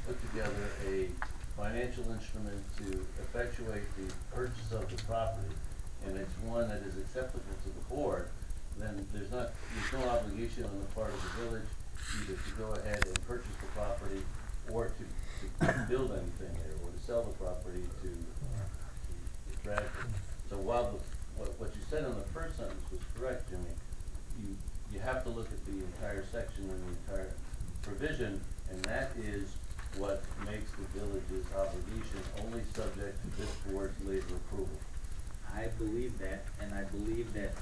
put together a financial instrument to effectuate the purchase of the property, and it's one that is acceptable to the board, then there's no obligation on the part of the village either to go ahead and purchase the property or to build anything there, or to sell the property to drag it. So while what you said in the first sentence was correct, Jimmy, you have to look at the entire section and the entire provision, and that is what makes the village's obligation only subject to this board's later approval. I believe that, and I believe that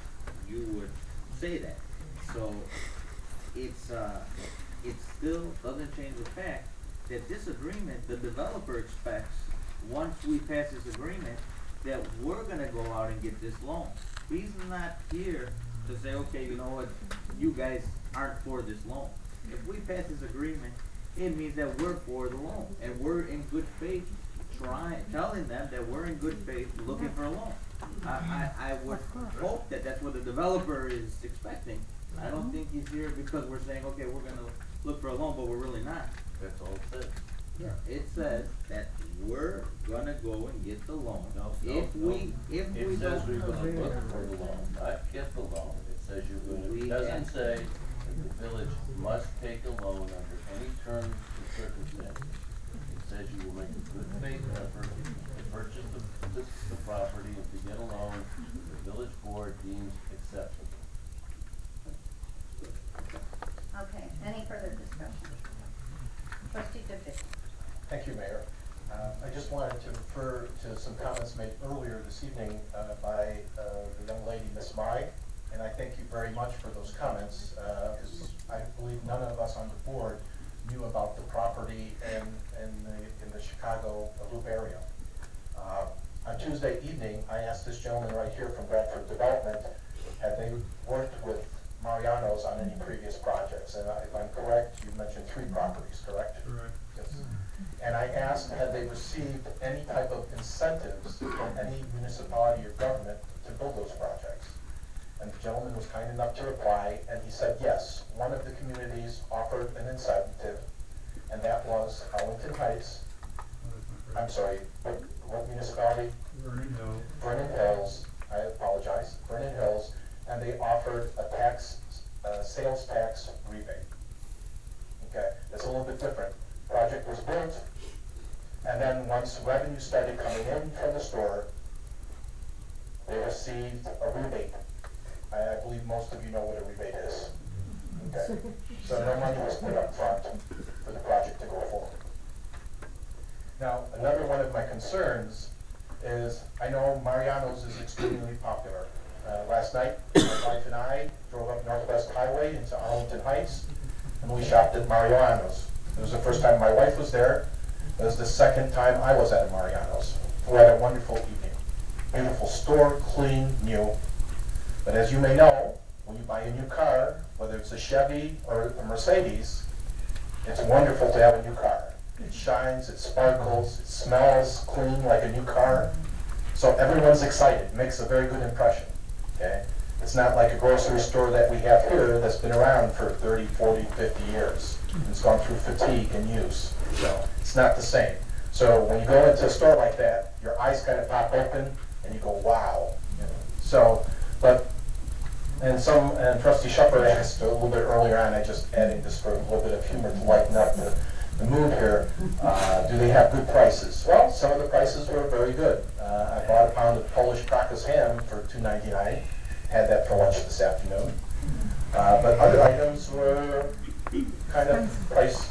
you would say that. So it still doesn't change the fact that this agreement, the developer expects, once we pass this agreement, that we're gonna go out and get this loan. He's not here to say, okay, you know what, you guys aren't for this loan. If we pass this agreement, it means that we're for the loan, and we're in good faith telling them that we're in good faith looking for a loan. I would hope that that's what the developer is expecting. I don't think he's here because we're saying, okay, we're gonna look for a loan, but we're really not. That's all it says. Yeah, it says that we're gonna go and get the loan. It says we're gonna look for the loan, not get the loan. It says you're gonna, it doesn't say that the village must take a loan under any terms and circumstances. It says you will make a good faith effort to purchase the property and to get a loan the village board deems acceptable. Okay, any further discussion? Trustee Goodrich. Thank you, Mayor. I just wanted to refer to some comments made earlier this evening by the young lady, Miss Mai, and I thank you very much for those comments. I believe none of us on the board knew about the property in the Chicago Loop area. On Tuesday evening, I asked this gentleman right here from Bradford Development, had they worked with Mariano's on any previous projects? And if I'm correct, you mentioned 3 properties, correct? Correct. Yes. And I asked, had they received any type of incentives from any municipality or government to build those projects? And the gentleman was kind enough to reply, and he said yes. One of the communities offered an incentive, and that was Harwood Heights. I'm sorry, what municipality? Vernon Hills. Vernon Hills, I apologize, Vernon Hills, and they offered a sales tax rebate. Okay, that's a little bit different. Project was built, and then once revenue started coming in from the store, they received a rebate. I believe most of you know what a rebate is. Okay, so no money was put up front for the project to go forward. Now, another one of my concerns is, I know Mariano's is extremely popular. Last night, my wife and I drove up Northwest Highway into Arlington Heights, and we shopped at Mariano's. It was the first time my wife was there. It was the second time I was at Mariano's. We had a wonderful evening. Beautiful store, clean, new. But as you may know, when you buy a new car, whether it's a Chevy or a Mercedes, it's wonderful to have a new car. It shines, it sparkles, it smells clean like a new car. So everyone's excited. It makes a very good impression. Okay? It's not like a grocery store that we have here that's been around for 30, 40, 50 years. It's gone through fatigue and use. So it's not the same. So when you go into a store like that, your eyes kind of pop open and you go, wow. You know? So, and Trustee Shepard asked a little bit earlier on, I just adding this for a little bit of humor to lighten up the mood here. Do they have good prices? Well, some of the prices were very good. I bought a pound of Polish Krakus ham for $2.99. Had that for lunch this afternoon. But other items were kind of priced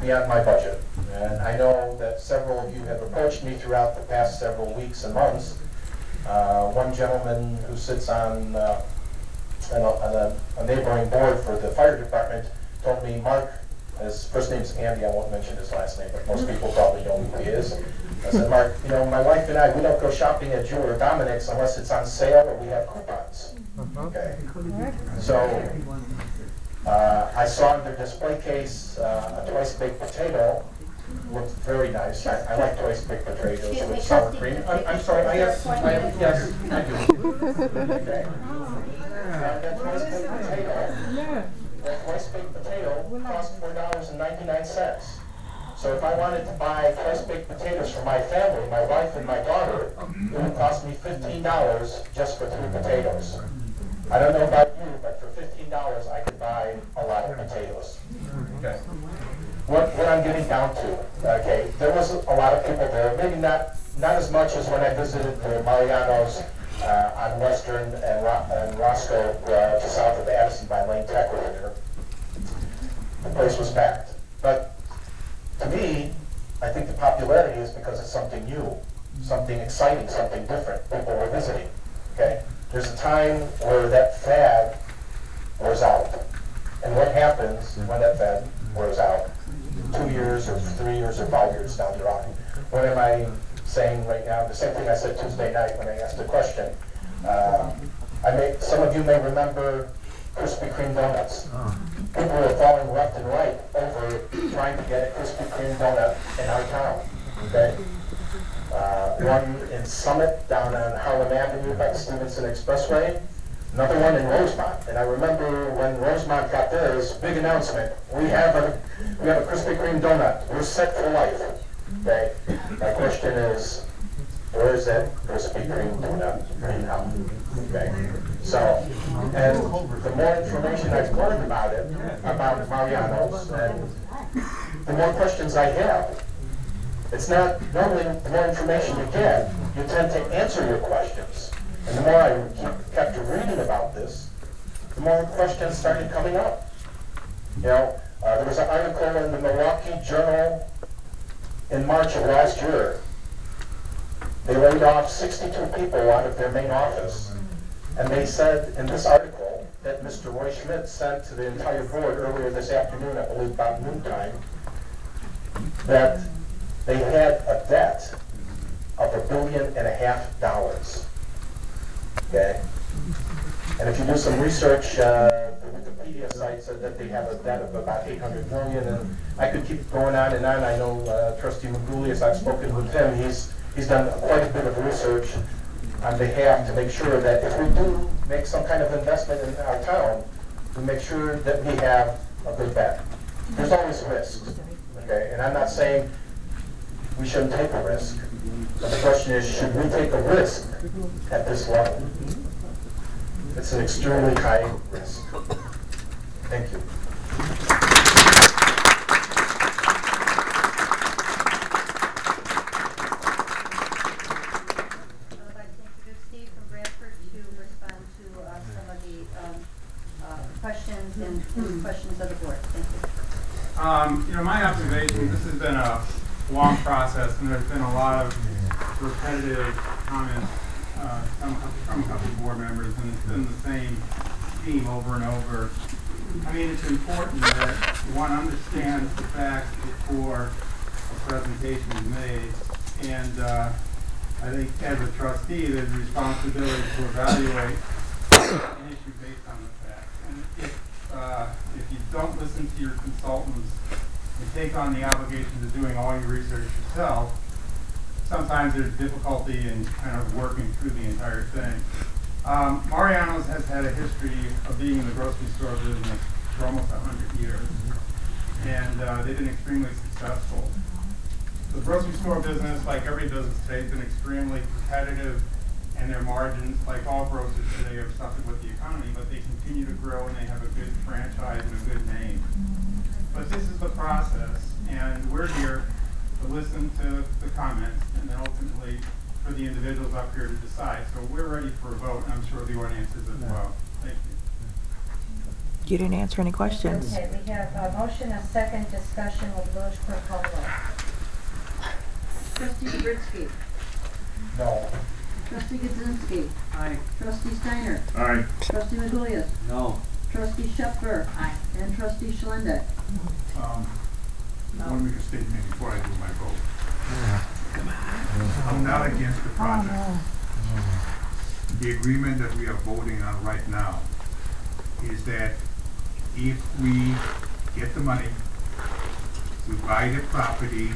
beyond my budget. And I know that several of you have approached me throughout the past several weeks and months. One gentleman who sits on a neighboring board for the fire department told me, Mark, his first name's Andy, I won't mention his last name, but most people probably know who he is. I said, Mark, you know, my wife and I, we don't go shopping at Jeweler Dominic's unless it's on sale or we have coupons. Okay. So I saw in their display case a twice-baked potato. Looked very nice. I like twice-baked potatoes with sour cream. I'm sorry, yes, I do. Okay. That twice-baked potato, that twice-baked potato cost $4.99. So So if I wanted to buy fresh baked potatoes for my family, my wife and my daughter, it would cost me $15 just for 3 potatoes. I don't know about you, but for $15 I could buy a lot of potatoes. Okay. What I'm getting down to, okay, there was a lot of people there, maybe not as much as when I visited the Marianos on Western and Roscoe, just south of Addison by Lane Tech over there. The place was packed. But to me, I think the popularity is because it's something new, something exciting, something different. People were visiting. Okay? There's a time where that fad wears out. And what happens when that fad wears out? 2 years or 3 years or 5 years down the road. What am I saying right now? The same thing I said Tuesday night when I asked the question. Some of you may remember Krispy Kreme donuts. People were falling left and right over trying to get a Krispy Kreme donut in our town. Okay? One in Summit down on Harlem Avenue by the Stevenson Expressway. Another one in Rosemont. And I remember when Rosemont got theirs, big announcement. We have a Krispy Kreme donut. We're set for life. Okay? My question is, where is that Krispy Kreme donut right now? Okay? So, and the more information I've learned about it, about Mariano's, and the more questions I have. It's not, normally the more information you get, you tend to answer your questions. And the more I kept reading about this, the more questions started coming up. You know, there was an article in the Milwaukee Journal in March of last year. They laid off 62 people out of their main office. And they said in this article that Mr. Roy Schmidt sent to the entire board earlier this afternoon, I believe about noontime, that they had a debt of $1.5 billion. Okay? And if you do some research, the Wikipedia site said that they have a debt of about $800 million, and I could keep going on and on. I know Trustee Magoulias, I've spoken with him. He's done quite a bit of research on behalf to make sure that if we do make some kind of investment in our town, we make sure that we have a good bet. There's always risks, okay? And I'm not saying we shouldn't take a risk, but the question is, should we take a risk at this level? It's an extremely high risk. Thank you. Questions of the board. Thank you. You know, my observation, this has been a long process, and there's been a lot of repetitive comments from a couple of board members, and it's been the same theme over and over. I mean, it's important that one understands the facts before a presentation is made, and I think as a trustee, there's a responsibility to evaluate an issue based on the facts. And if you don't listen to your consultants and take on the obligations of doing all your research yourself, sometimes there's difficulty in kind of working through the entire thing. Mariano's has had a history of being in the grocery store business for almost 100 years, and they've been extremely successful. The grocery store business, like every business today, has been extremely competitive, and their margins, like all grocers today, have suffered with the economy, but they continue to grow and they have a good franchise and a good name. But this is the process, and we're here to listen to the comments and then ultimately for the individuals up here to decide. So we're ready for a vote, and I'm sure the audience is as well. Thank you. You didn't answer any questions. Okay, we have a motion, a second discussion with village clerk call roll. Trustee Zabritsky. No. Trustee Gudzinski. Aye. Trustee Steiner. Aye. Trustee Magoulias. No. Trustee Schupfer. Aye. And Trustee Schlendeck. I want to make a statement before I do my vote. I'm not against the project. The agreement that we are voting on right now is that if we get the money, we buy the property,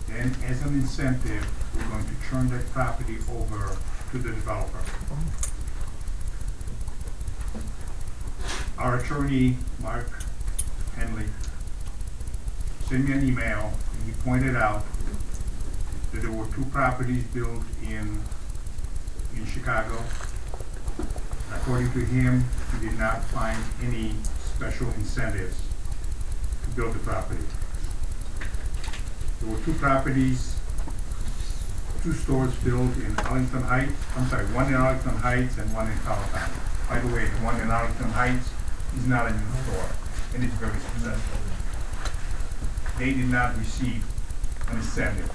then as an incentive, we're going to turn that property over to the developer. Our attorney, Mark Henley, sent me an email, and he pointed out that there were 2 properties built in Chicago. According to him, he did not find any special incentives to build the property. There were 2 properties, 2 stores built in Arlington Heights. I'm sorry, one in Arlington Heights and one in Palatine. By the way, the one in Arlington Heights is not a new store, and it's very successful. They did not receive an incentive.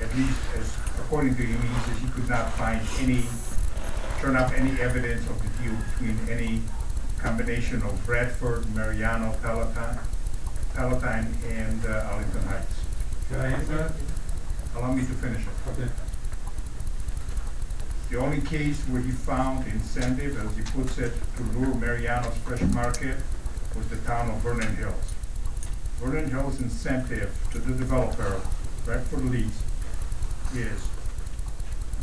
At least, as according to him, he says he could not find turn up any evidence of the deal between any combination of Bradford, Mariano, Palatine, and Arlington Heights. Can I answer that? Allow me to finish it. Okay. The only case where he found incentive, as he puts it, to lure Mariano's Fresh Market was the town of Vernon Hills. Vernon Hills' incentive to the developer, Bradford Lease, is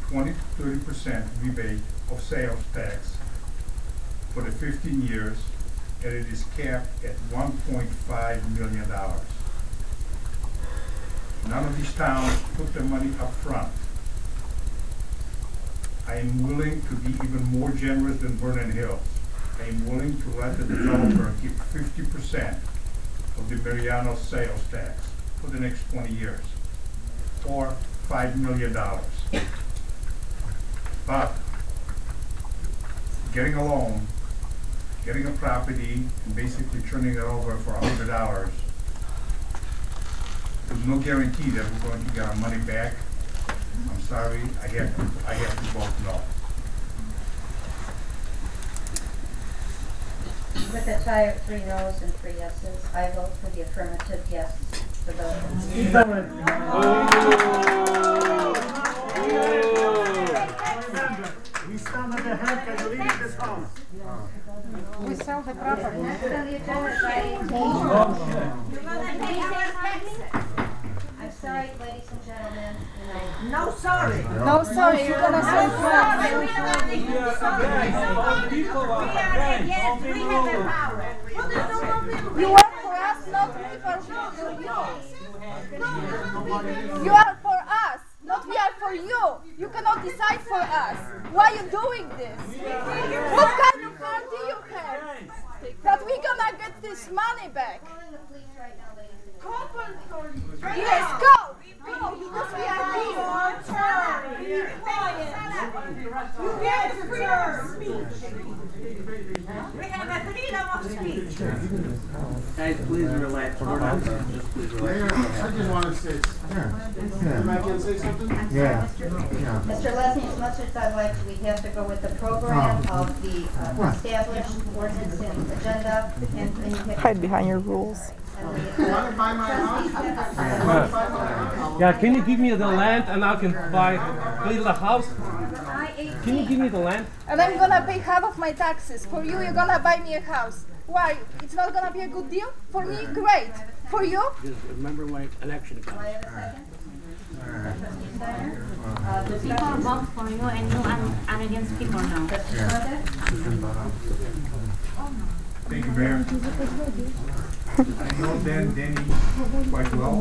20 to 30% rebate of sales tax for the 15 years, and it is capped at $1.5 million. None of these towns put their money up front. I am willing to be even more generous than Vernon Hills. I am willing to let the developer keep 50% of the Mariano sales tax for the next 20 years, or $5 million. But getting a loan, getting a property, and basically turning it over for $100, there's no guarantee that we're going to get our money back. I'm sorry, I have to vote no. With a tie of 3 noes and 3 yeses, I vote for the affirmative yes for the. We stand at the head because we leave this house. We sell the property. Next on the agenda is I'm sorry, ladies and gentlemen. No sorry. No, sorry, you're gonna say you work for us, not we for you. You are for us, not we are for you. You cannot decide for us. Why are you doing this? What kind of heart do you have? That we're gonna get this money back. Calling the police right now, ladies and Call gentlemen. for yes, go! Go, because we are here. You get the freedom of speech. We have a freedom of speech. Guys, please relax. We're not done. Just please relax. I just want to say, if I can say something? Mr. Leslie, as much as I'd like to, we have to go with the program of the established ordinance and agenda, and you have to Hide behind your rules. and the You want to buy my house? Yeah, can you give me the land and I can build a house? Can you give me the land? And I'm gonna pay half of my taxes. For you, you're gonna buy me a house. Why? It's not gonna be a good deal? For me, great. For you? Just remember my election Do account. I have a second? Trustee Steiner? People vote for you and you are against people now. Trustee Condit? Thank you, Mayor. I know Danny quite well.